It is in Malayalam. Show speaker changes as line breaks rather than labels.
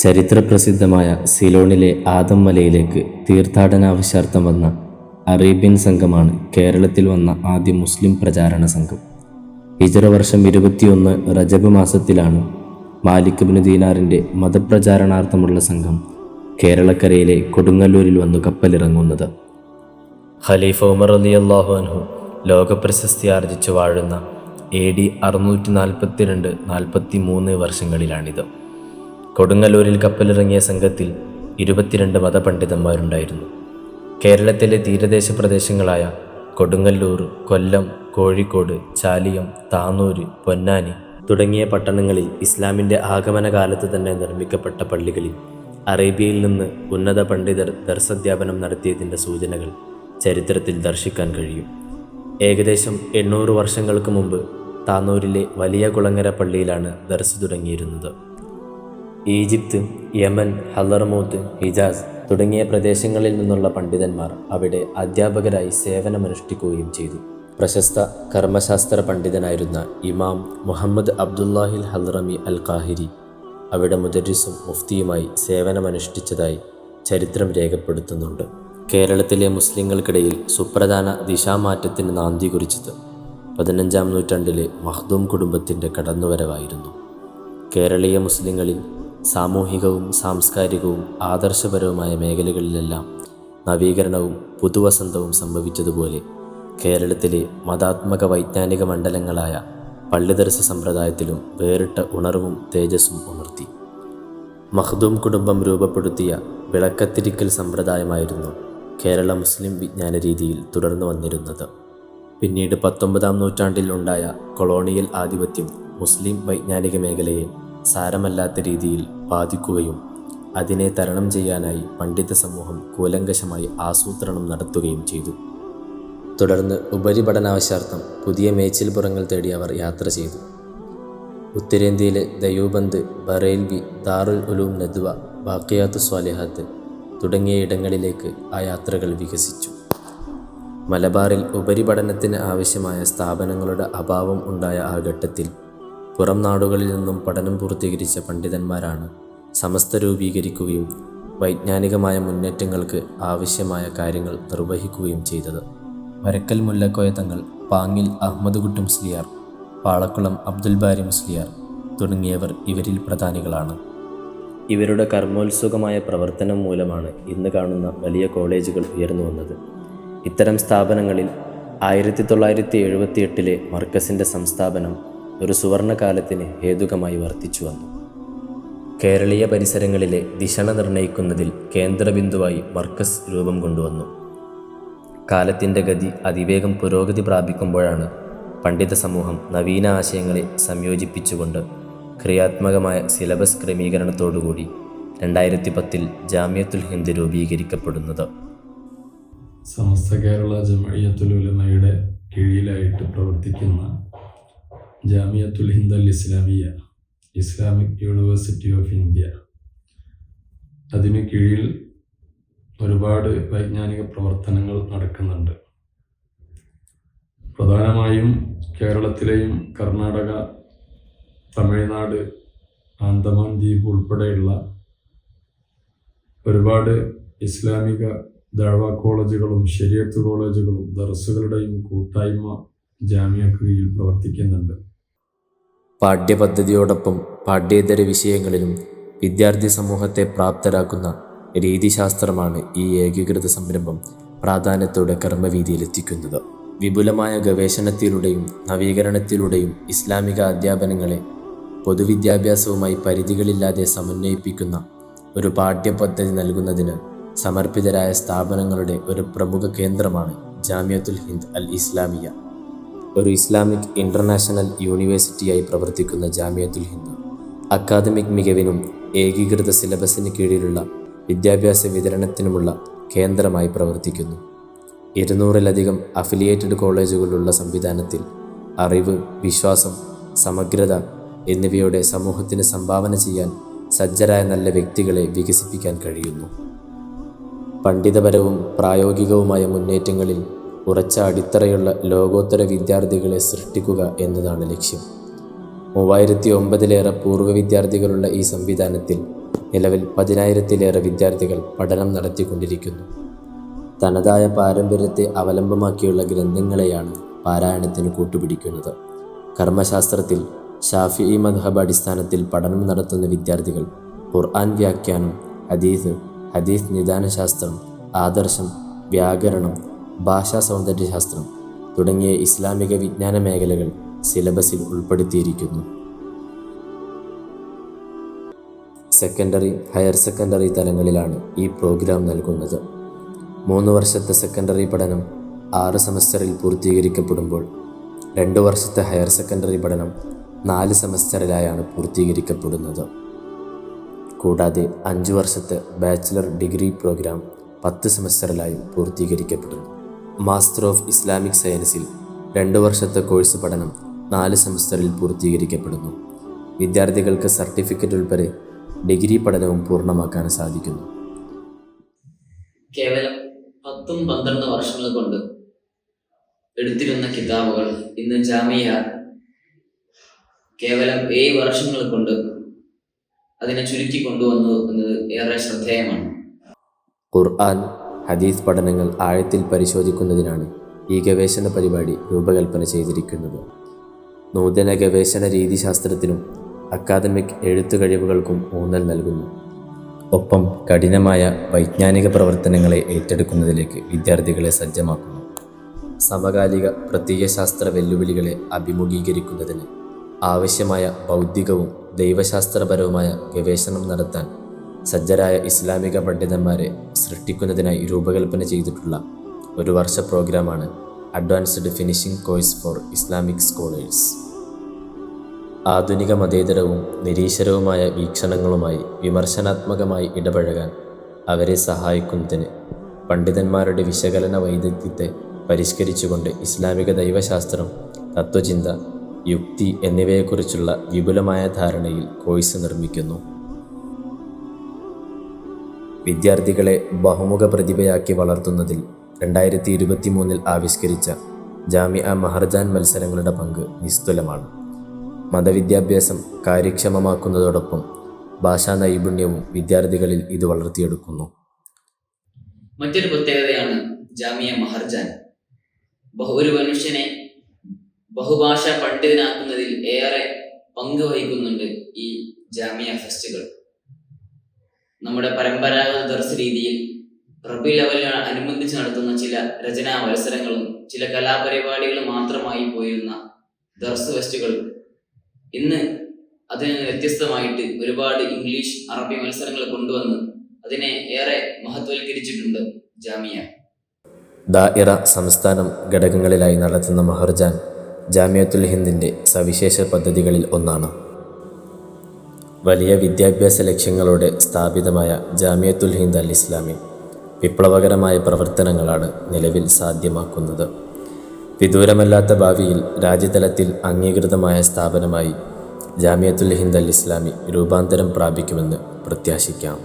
ചരിത്രപ്രസിദ്ധമായ സിലോണിലെ ആദം മലയിലേക്ക് തീർത്ഥാടനാവശ്യാർത്ഥം വന്ന അറേബ്യൻ സംഘമാണ് കേരളത്തിൽ വന്ന ആദ്യ മുസ്ലിം പ്രചാരണ സംഘം. ഹിജ്റ വർഷം 21 റജബ് മാസത്തിലാണ് മാലിക് ഇബ്നു ദീനാറിൻ്റെ മതപ്രചാരണാർത്ഥമുള്ള സംഘം കേരളക്കരയിലെ കൊടുങ്ങല്ലൂരിൽ വന്നു കപ്പലിറങ്ങുന്നത്. ഖലീഫ ഉമർ റളിയല്ലാഹു അൻഹു ലോകപ്രശസ്തി ആർജിച്ചു വാഴുന്ന AD 642-43 വർഷങ്ങളിലാണിത്. കൊടുങ്ങല്ലൂരിൽ കപ്പലിറങ്ങിയ സംഘത്തിൽ 22 മതപണ്ഡിതന്മാരുണ്ടായിരുന്നു. കേരളത്തിലെ തീരദേശ പ്രദേശങ്ങളായ കൊടുങ്ങല്ലൂർ, കൊല്ലം, കോഴിക്കോട്, ചാലിയം, താന്നൂര്, പൊന്നാനി തുടങ്ങിയ പട്ടണങ്ങളിൽ ഇസ്ലാമിൻ്റെ ആഗമന കാലത്ത് തന്നെ നിർമ്മിക്കപ്പെട്ട പള്ളികളിൽ അറേബ്യയിൽ നിന്ന് ഉന്നത പണ്ഡിതർ ദർസധ്യാപനം നടത്തിയതിൻ്റെ സൂചനകൾ ചരിത്രത്തിൽ ദർശിക്കാൻ കഴിയും. ഏകദേശം 800 വർഷങ്ങൾക്ക് മുമ്പ് താന്നൂരിലെ വലിയ കുളങ്ങര പള്ളിയിലാണ് ദർസ് തുടങ്ങിയിരുന്നത്. ഈജിപ്ത്, യമൻ, ഹളർമൗത്ത്, ഹിജാസ് തുടങ്ങിയ പ്രദേശങ്ങളിൽ നിന്നുള്ള പണ്ഡിതന്മാർ അവിടെ അധ്യാപകരായി സേവനമനുഷ്ഠിക്കുകയും ചെയ്തു. പ്രശസ്ത കർമ്മശാസ്ത്ര പണ്ഡിതനായിരുന്ന ഇമാം മുഹമ്മദ് അബ്ദുല്ലാഹിൽ ഹൽറമി അൽ ഖാഹിരി അവിടെ മുദരിസും മുഫ്തിയുമായി സേവനമനുഷ്ഠിച്ചതായി ചരിത്രം രേഖപ്പെടുത്തുന്നുണ്ട്. കേരളത്തിലെ മുസ്ലിങ്ങൾക്കിടയിൽ സുപ്രധാന ദിശാമാറ്റത്തിന് നാന്ദി കുറിച്ചത് 15-ാം നൂറ്റാണ്ടിലെ മഖ്ദൂം കുടുംബത്തിൻ്റെ കടന്നുവരവായിരുന്നു. കേരളീയ മുസ്ലിങ്ങളിൽ സാമൂഹികവും സാംസ്കാരികവും ആദർശപരവുമായ മേഖലകളിലെല്ലാം നവീകരണവും പുതുവസന്തവും സംഭവിച്ചതുപോലെ കേരളത്തിലെ മതാത്മക വൈജ്ഞാനിക മണ്ഡലങ്ങളായ പള്ളിദർസ് സമ്പ്രദായത്തിലും വേറിട്ട ഉണർവും തേജസ്സും ഉണർത്തി. മഖ്ദൂം കുടുംബം രൂപപ്പെടുത്തിയ വിളക്കത്തിരിക്കൽ സമ്പ്രദായമായിരുന്നു കേരള മുസ്ലിം വിജ്ഞാന രീതിയിൽ തുടർന്നു വന്നിരുന്നത്. പിന്നീട് 19-ാം നൂറ്റാണ്ടിൽ ഉണ്ടായ കൊളോണിയൽ ആധിപത്യം മുസ്ലിം വൈജ്ഞാനിക മേഖലയെ സാരമല്ലാത്ത രീതിയിൽ ബാധിക്കുകയും അതിനെ തരണം ചെയ്യാനായി പണ്ഡിത സമൂഹം കൂലങ്കഷമായി ആസൂത്രണം നടത്തുകയും ചെയ്തു. തുടർന്ന് ഉപരിപഠനാവശ്യാർത്ഥം പുതിയ മേച്ചിൽപ്പുറങ്ങൾ തേടി അവർ യാത്ര ചെയ്തു. ഉത്തരേന്ത്യയിലെ ദയൂബന്ദ്, ബറേൽവി, ദാറുൽ ഉലൂം നദ്വ, ബാഖിയാത്തു സ്വാലിഹാത്ത് തുടങ്ങിയ ഇടങ്ങളിലേക്ക് ആ യാത്രകൾ വികസിച്ചു. മലബാറിൽ ഉപരിപഠനത്തിന് ആവശ്യമായ സ്ഥാപനങ്ങളുടെ അഭാവം ഉണ്ടായ ആ ഘട്ടത്തിൽ പുറം നാടുകളിൽ നിന്നും പഠനം പൂർത്തീകരിച്ച പണ്ഡിതന്മാരാണ് സമസ്ത രൂപീകരിക്കുകയും വൈജ്ഞാനികമായ മുന്നേറ്റങ്ങൾക്ക് ആവശ്യമായ കാര്യങ്ങൾ നിർവഹിക്കുകയും ചെയ്തത്. വരക്കൽ മുല്ലക്കോയ തങ്ങൾ, പാങ്ങിൽ അഹമ്മദ് കുട്ടി മുസ്ലിയാർ, പാളക്കുളം അബ്ദുൽ ബാരി മുസ്ലിയാർ തുടങ്ങിയവർ ഇവരിൽ പ്രധാനികളാണ്. ഇവരുടെ കർമ്മോത്സുകമായ പ്രവർത്തനം മൂലമാണ് ഇന്ന് കാണുന്ന വലിയ കോളേജുകൾ ഉയർന്നു വന്നത്. ഇത്തരം സ്ഥാപനങ്ങളിൽ 1978 മർക്കസിൻ്റെ സംസ്ഥാപനം ഒരു സുവർണകാലത്തിന് ഹേതുകമായി വർത്തിച്ചു വന്നു. കേരളീയ പരിസരങ്ങളിലെ ദിശ നിർണ്ണയിക്കുന്നതിൽ കേന്ദ്രബിന്ദുവായി മർക്കസ് രൂപം കൊണ്ടുവന്നു. കാലത്തിൻ്റെ ഗതി അതിവേഗം പുരോഗതി പ്രാപിക്കുമ്പോഴാണ് പണ്ഡിത സമൂഹം നവീന ആശയങ്ങളെ സംയോജിപ്പിച്ചുകൊണ്ട് ക്രിയാത്മകമായ സിലബസ് ക്രമീകരണത്തോടുകൂടി 2010 ജാമിയത്തുൽ ഹിന്ദ് രൂപീകരിക്കപ്പെടുന്നത്.
സമസ്ത കേരള ജമഇയ്യത്തുൽ ഉലമയുടെ കീഴിലായിട്ട് പ്രവർത്തിക്കുന്ന Jamiathul Hind al Islamiya, Islamic university of India, അതിന് കീഴിൽ ഒരുപാട് വൈജ്ഞാനിക പ്രവർത്തനങ്ങൾ നടക്കുന്നുണ്ട്. പ്രധാനമായും കേരളത്തിലെയും കർണാടക, തമിഴ്നാട്, ആൻഡമാൻ ദ്വീപ് ഉൾപ്പെടെയുള്ള ഒരുപാട് ഇസ്ലാമിക ദഅവ കോളേജുകളും ശരീഅത്ത് കോളേജുകളും ദർസുകളുടെയും കൂട്ടായ്മ ജാമിയക്ക് കീഴിൽ പ്രവർത്തിക്കുന്നുണ്ട്.
പാഠ്യപദ്ധതിയോടൊപ്പം പാഠ്യേതര വിഷയങ്ങളിലും വിദ്യാർത്ഥി സമൂഹത്തെ പ്രാപ്തരാക്കുന്ന രീതിശാസ്ത്രമാണ് ഈ ഏകീകൃത സംരംഭം പ്രാധാന്യത്തോടെ കർമ്മവീതിയിലെത്തിക്കുന്നത്. വിപുലമായ ഗവേഷണത്തിലൂടെയും നവീകരണത്തിലൂടെയും ഇസ്ലാമിക അധ്യാപനങ്ങളെ പൊതുവിദ്യാഭ്യാസവുമായി പരിധികളില്ലാതെ സമന്വയിപ്പിക്കുന്ന ഒരു പാഠ്യപദ്ധതി നൽകുന്നതിന് സമർപ്പിതരായ സ്ഥാപനങ്ങളുടെ ഒരു പ്രമുഖ കേന്ദ്രമാണ് ജാമിയത്തുൽ ഹിന്ദ് അൽ ഇസ്ലാമിയ. ഒരു ഇസ്ലാമിക് ഇൻ്റർനാഷണൽ യൂണിവേഴ്സിറ്റിയായി പ്രവർത്തിക്കുന്ന ജാമിയത്തുൽ ഹിന്ദ് അക്കാദമിക് മികവിനും ഏകീകൃത സിലബസിന് കീഴിലുള്ള വിദ്യാഭ്യാസ വിതരണത്തിനുമുള്ള കേന്ദ്രമായി പ്രവർത്തിക്കുന്നു. 200-ലധികം അഫിലിയേറ്റഡ് കോളേജുകളുള്ള സംവിധാനത്തിൽ അറിവ്, വിശ്വാസം, സമഗ്രത എന്നിവയുടെ സമൂഹത്തിന് സംഭാവന ചെയ്യാൻ സജ്ജരായ നല്ല വ്യക്തികളെ വികസിപ്പിക്കാൻ കഴിയുന്നു. പണ്ഡിതപരവും പ്രായോഗികവുമായ മുന്നേറ്റങ്ങളിൽ ഉറച്ച അടിത്തറയുള്ള ലോകോത്തര വിദ്യാർത്ഥികളെ സൃഷ്ടിക്കുക എന്നതാണ് ലക്ഷ്യം. 3009-ലേറെ പൂർവ്വ വിദ്യാർത്ഥികളുള്ള ഈ സംവിധാനത്തിൽ നിലവിൽ 10,000-ലേറെ വിദ്യാർത്ഥികൾ പഠനം നടത്തിക്കൊണ്ടിരിക്കുന്നു. തനതായ പാരമ്പര്യത്തെ അവലംബമാക്കിയുള്ള ഗ്രന്ഥങ്ങളെയാണ് പാരായണത്തിന് കൂട്ടുപിടിക്കുന്നത്. കർമ്മശാസ്ത്രത്തിൽ ഷാഫിഈ മദ്ഹബ് അടിസ്ഥാനത്തിൽ പഠനം നടത്തുന്ന വിദ്യാർത്ഥികൾ ഖുർആൻ വ്യാഖ്യാനം, ഹദീസ് നിദാനശാസ്ത്രം, ആദർശം, വ്യാകരണം, ഭാഷാ സൗന്ദര്യശാസ്ത്രം തുടങ്ങിയ ഇസ്ലാമിക വിജ്ഞാന മേഖലകൾ സിലബസിൽ ഉൾപ്പെടുത്തിയിരിക്കുന്നു. സെക്കൻഡറി, ഹയർ സെക്കൻഡറി തലങ്ങളിലാണ് ഈ പ്രോഗ്രാം നൽകുന്നത്. 3 വർഷത്തെ സെക്കൻഡറി പഠനം 6 സെമസ്റ്ററിൽ പൂർത്തീകരിക്കപ്പെടുമ്പോൾ 2 വർഷത്തെ ഹയർ സെക്കൻഡറി പഠനം 4 സെമസ്റ്ററിലായാണ് പൂർത്തീകരിക്കപ്പെടുന്നത്. കൂടാതെ 5 വർഷത്തെ ബാച്ചിലർ ഡിഗ്രി പ്രോഗ്രാം 10 സെമസ്റ്ററിലായും പൂർത്തീകരിക്കപ്പെടുന്നു. മാസ്റ്റർ ഓഫ് ഇസ്ലാമിക് സയൻസിൽ 2 വർഷത്തെ കോഴ്സ് പഠനം 4 സെമസ്റ്ററിൽ പൂർത്തീകരിക്കപ്പെടുന്നു. വിദ്യാർത്ഥികൾക്ക് സർട്ടിഫിക്കറ്റ് ഉൾപ്പെടെ ഡിഗ്രി പഠനവും പൂർണ്ണമാക്കാൻ സാധിക്കുന്നു.
കേവലം 10-12 വർഷങ്ങൾ കൊണ്ട് എടുത്തിരുന്ന കിതാബുകൾ ഇന്ന് ജാമിയ കേവലം 7 വർഷങ്ങൾ കൊണ്ട് അതിനെ ചുരുക്കി കൊണ്ടുവന്നു എന്നത് ഏറെ ശ്രദ്ധേയമാണ്.
ഖുർആൻ, ഹദീസ് പഠനങ്ങൾ ആഴത്തിൽ പരിശോധിക്കുന്നതിനാണ് ഈ ഗവേഷണ പരിപാടി രൂപകൽപ്പന ചെയ്തിരിക്കുന്നത്. നൂതന ഗവേഷണ രീതിശാസ്ത്രത്തിനും അക്കാദമിക് എഴുത്തു കഴിവുകൾക്കും ഊന്നൽ നൽകുന്നു. ഒപ്പം കഠിനമായ വൈജ്ഞാനിക പ്രവർത്തനങ്ങളെ ഏറ്റെടുക്കുന്നതിലേക്ക് വിദ്യാർത്ഥികളെ സജ്ജമാക്കുന്നു. സമകാലിക പ്രത്യയശാസ്ത്ര വെല്ലുവിളികളെ അഭിമുഖീകരിക്കുന്നതിന് ആവശ്യമായ ബൗദ്ധികവും ദൈവശാസ്ത്രപരവുമായ ഗവേഷണം നടത്താൻ സജ്ജരായ ഇസ്ലാമിക പണ്ഡിതന്മാരെ സൃഷ്ടിക്കുന്നതിനായി രൂപകൽപ്പന ചെയ്തിട്ടുള്ള 1 വർഷ പ്രോഗ്രാമാണ് advanced finishing course for Islamic scholars. ആധുനിക മതേതരവും നിരീശ്വരവുമായ വീക്ഷണങ്ങളുമായി വിമർശനാത്മകമായി ഇടപഴകാൻ അവരെ സഹായിക്കുന്നതിന് പണ്ഡിതന്മാരുടെ വിശകലന വൈദഗ്ധ്യത്തെ പരിഷ്കരിച്ചുകൊണ്ട് ഇസ്ലാമിക ദൈവശാസ്ത്രം, തത്വചിന്ത, യുക്തി എന്നിവയെക്കുറിച്ചുള്ള വിപുലമായ ധാരണയിൽ കോഴ്സ് നിർമ്മിക്കുന്നു. വിദ്യാർത്ഥികളെ ബഹുമുഖ പ്രതിഭയാക്കി വളർത്തുന്നതിൽ 2023 ആവിഷ്കരിച്ച ജാമിഅ മഹർജാൻ മത്സരങ്ങളുടെ പങ്ക് നിസ്തുലമാണ്. മതവിദ്യാഭ്യാസം കാര്യക്ഷമമാക്കുന്നതോടൊപ്പം ഭാഷാ നൈപുണ്യവും വിദ്യാർത്ഥികളിൽ ഇത് വളർത്തിയെടുക്കുന്നു.
മറ്റൊരു പ്രത്യേകതയാണ് ജാമിയ മഹർജാൻ. ഒരു മനുഷ്യനെ ബഹുഭാഷാ പണ്ഡിതനാക്കുന്നതിൽ ഏറെ പങ്ക് വഹിക്കുന്നുണ്ട് ഈ ജാമിയ ഫെസ്റ്റുകൾ. നമ്മുടെ പരമ്പരാഗത ദർസ് രീതിയിൽ റബീഉൽ അവ്വലിന് അനുബന്ധിച്ച് നടത്തുന്ന ചില രചനാ മത്സരങ്ങളും ചില കലാപരിപാടികളും മാത്രമായി പോയിരുന്ന ദർസ് ഫെസ്റ്റുകൾ ഇന്ന് അതിൽ നിന്ന് വ്യത്യസ്തമായിട്ട് ഒരുപാട് ഇംഗ്ലീഷ്, അറബി മത്സരങ്ങൾ കൊണ്ടുവന്ന് അതിനെ ഏറെ മഹത്വവൽക്കരിച്ചിട്ടുണ്ട് ജാമിയ.
ദാഇറ സംസ്ഥാനം ഘടകങ്ങളിലായി നടത്തുന്ന മഹർജാൻ ജാമിയത്തുൽ ഹിന്ദിൻ്റെ സവിശേഷ പദ്ധതികളിൽ ഒന്നാണ്. വലിയ വിദ്യാഭ്യാസ ലക്ഷ്യങ്ങളോടെ സ്ഥാപിതമായ ജാമിയത്തുൽ ഹിന്ദ് അൽ ഇസ്ലാമി വിപ്ലവകരമായ പ്രവർത്തനങ്ങളാണ് നിലവിൽ സാധ്യമാക്കുന്നത്. വിദൂരമല്ലാത്ത ഭാവിയിൽ രാജ്യതലത്തിൽ അംഗീകൃതമായ സ്ഥാപനമായി ജാമിയത്തുൽ ഹിന്ദ് അൽ ഇസ്ലാമി രൂപാന്തരം പ്രാപിക്കുമെന്ന് പ്രത്യാശിക്കാം.